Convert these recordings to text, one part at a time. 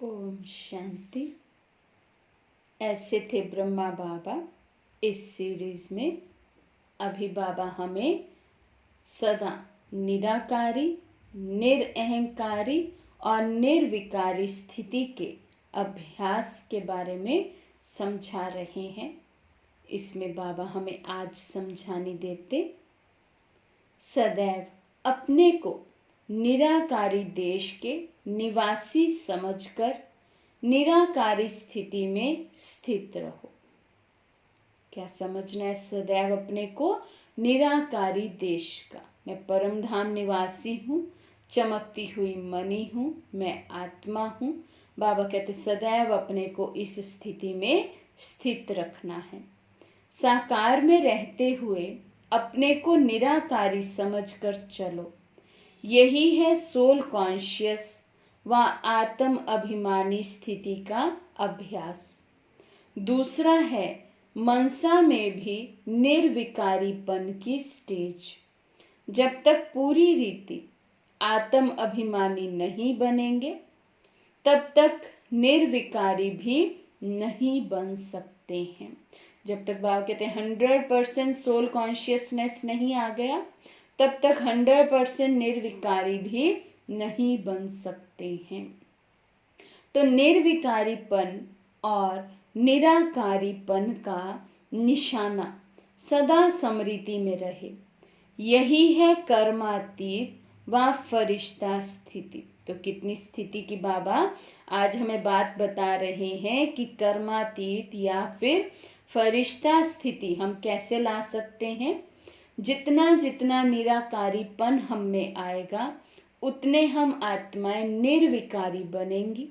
ओम शांति। ऐसे थे ब्रह्मा बाबा। इस सीरीज में अभी बाबा हमें सदा निराकारी, निरअहंकारी और निर्विकारी स्थिति के अभ्यास के बारे में समझा रहे हैं। इसमें बाबा हमें आज समझाने देते, सदैव अपने को निराकारी देश के निवासी समझकर निराकारी स्थिति में स्थित रहो। क्या समझना है? सदैव अपने को निराकारी देश का, मैं परम धाम निवासी हूँ, चमकती हुई मणि हूँ, मैं आत्मा हूँ। बाबा कहते सदैव अपने को इस स्थिति में स्थित रखना है। साकार में रहते हुए अपने को निराकारी समझकर चलो। यही है सोल कॉन्शियस व आत्म अभिमानी स्थिति का अभ्यास। दूसरा है मनसा में भी निर्विकारीपन की स्टेज। जब तक पूरी रीति आत्म अभिमानी नहीं बनेंगे तब तक निर्विकारी भी नहीं बन सकते हैं। जब तक बाबा कहते हैं 100% सोल कॉन्शियसनेस नहीं आ गया तब तक 100% निर्विकारी भी नहीं बन सकते हैं। तो निर्विकारीपन और निराकारीपन का निशाना सदा स्मृति में रहे। यही है कर्मातीत व फरिश्ता स्थिति। तो कितनी स्थिति की बाबा आज हमें बात बता रहे हैं कि कर्मातीत या फिर फरिश्ता स्थिति हम कैसे ला सकते हैं। जितना जितना निराकारीपन हम में आएगा उतने हम आत्माएं निर्विकारी बनेंगी,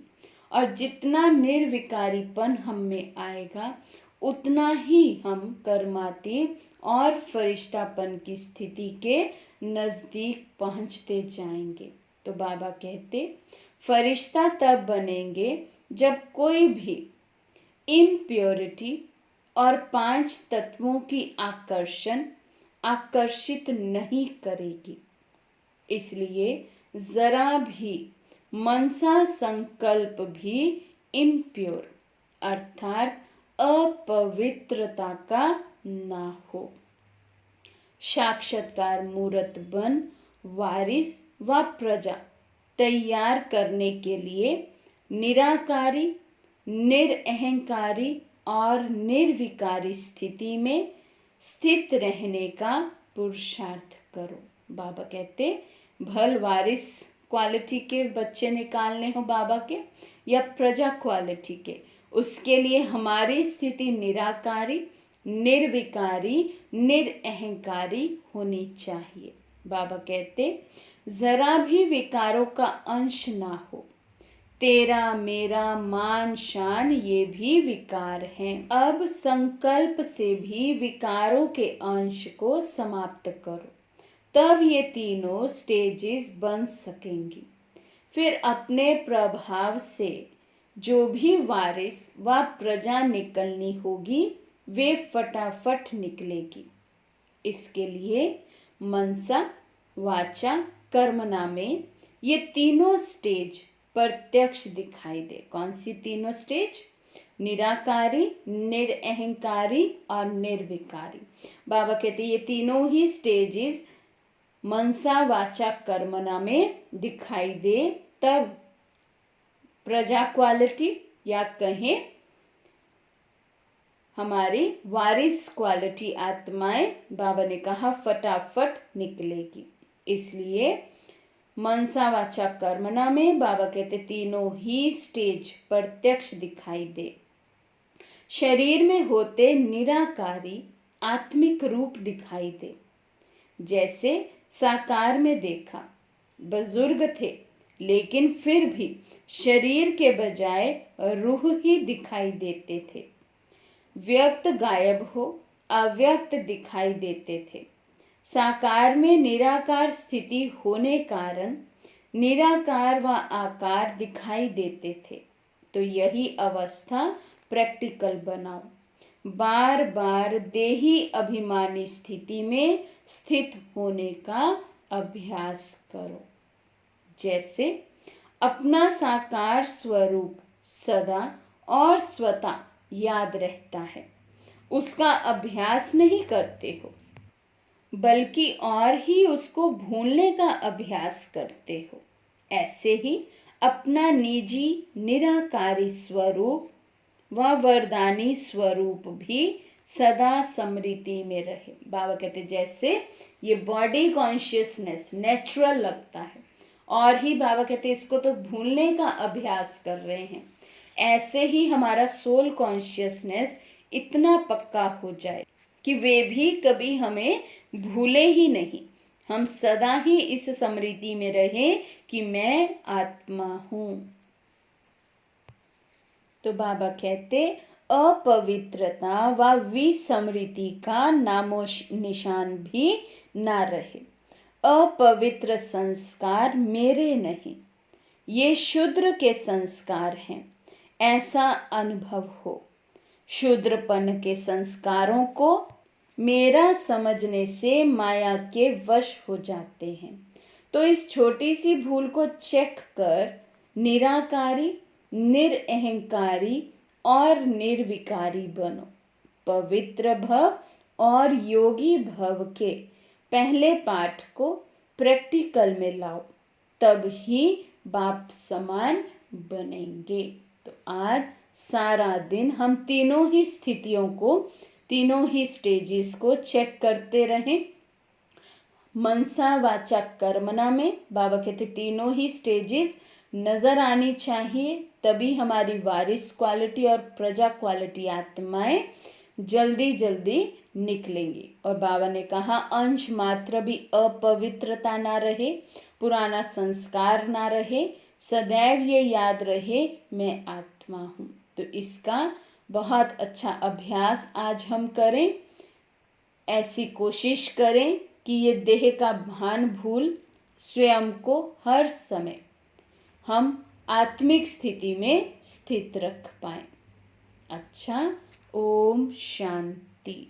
और जितना निर्विकारीपन हम में आएगा उतना ही हम कर्मातीत और फरिश्तापन की स्थिति के नज़दीक पहुंचते जाएंगे। तो बाबा कहते फरिश्ता तब बनेंगे जब कोई भी इम्प्योरिटी और 5 तत्वों की आकर्षित नहीं करेगी। इसलिए जरा भी मनसा संकल्प भी इम्प्योर अर्थात अपवित्रता का ना हो। साक्षात्कार मूर्त बन वारिस व प्रजा तैयार करने के लिए निराकारी, निरअहंकारी और निर्विकारी स्थिति में स्थित रहने का पुरुषार्थ करो। बाबा कहते भल वारिस क्वालिटी के बच्चे निकालने हो बाबा के या प्रजा क्वालिटी के, उसके लिए हमारी स्थिति निराकारी, निर्विकारी, निरअहंकारी होनी चाहिए। बाबा कहते जरा भी विकारों का अंश ना हो। तेरा मेरा मान शान ये भी विकार हैं। अब संकल्प से भी विकारों के अंश को समाप्त करो, तब ये तीनों स्टेजेस बन सकेंगी। फिर अपने प्रभाव से जो भी वारिस व प्रजा निकलनी होगी वे फटाफट निकलेगी। इसके लिए मनसा, वाचा, कर्मणा में ये तीनों स्टेज प्रत्यक्ष दिखाई दे। कौन सी तीनों स्टेज? निराकारी, निरअहंकारी और निर्विकारी। बाबा कहते ये तीनों ही स्टेजेस मनसा, वाचा, कर्मणा में दिखाई दे तब प्रजा क्वालिटी या कहें हमारी वारिस क्वालिटी आत्माएं बाबा ने कहा फटाफट निकलेगी। इसलिए मनसा, वाचा, कर्मणा में बाबा कहते तीनों ही स्टेज प्रत्यक्ष दिखाई दे। शरीर में होते निराकारी आत्मिक रूप दिखाई दे। जैसे साकार में देखा बुजुर्ग थे लेकिन फिर भी शरीर के बजाय रूह ही दिखाई देते थे। व्यक्त गायब हो अव्यक्त दिखाई देते थे। साकार में निराकार स्थिति होने कारण निराकार व आकार दिखाई देते थे। तो यही अवस्था प्रैक्टिकल बनाओ। बार बार देही अभिमानी स्थिति में स्थित होने का अभ्यास करो। जैसे अपना साकार स्वरूप सदा और स्वतः याद रहता है, उसका अभ्यास नहीं करते हो, बल्कि और ही उसको भूलने का अभ्यास करते हो। ऐसे ही अपना निजी निराकारी स्वरूप व वरदानी स्वरूप भी सदा स्मृति में रहे। बाबा कहते जैसे ये बॉडी कॉन्शियसनेस नेचुरल लगता है और ही बाबा कहते इसको तो भूलने का अभ्यास कर रहे हैं, ऐसे ही हमारा सोल कॉन्शियसनेस इतना पक्का हो जाए कि वे भी कभी हमें भूले ही नहीं, हम सदा ही इस स्मृति में रहें कि मैं आत्मा हूं। तो बाबा कहते अपवित्रता व विस्मृति का नामो निशान भी ना रहे। अपवित्र संस्कार मेरे नहीं, ये शूद्र के संस्कार हैं, ऐसा अनुभव हो। शूद्रपन के संस्कारों को मेरा समझने से माया के वश हो जाते हैं। तो इस छोटी सी भूल को चेक कर निराकारी, निरअहंकारी और निर्विकारी बनो। पवित्र भव और योगी भव के पहले पाठ को प्रैक्टिकल में लाओ, तब ही बाप समान बनेंगे। तो आज सारा दिन हम तीनों ही स्थितियों को, तीनों ही स्टेजेस को चेक करते रहें। मनसा वाचा कर्मणा में बाबा कहते तीनों ही स्टेजेस नजर आनी चाहिए, तभी हमारी वारिस क्वालिटी और प्रजा क्वालिटी आत्माएं जल्दी जल्दी निकलेंगी। और बाबा ने कहा अंश मात्र भी अपवित्रता ना रहे, पुराना संस्कार ना रहे, सदैव ये याद रहे मैं आत्मा हूँ। तो इसका बहुत अच्छा अभ्यास आज हम करें। ऐसी कोशिश करें कि ये देह का भान भूल स्वयं को हर समय हम आत्मिक स्थिति में स्थित रख पाएं। अच्छा, ओम शांति।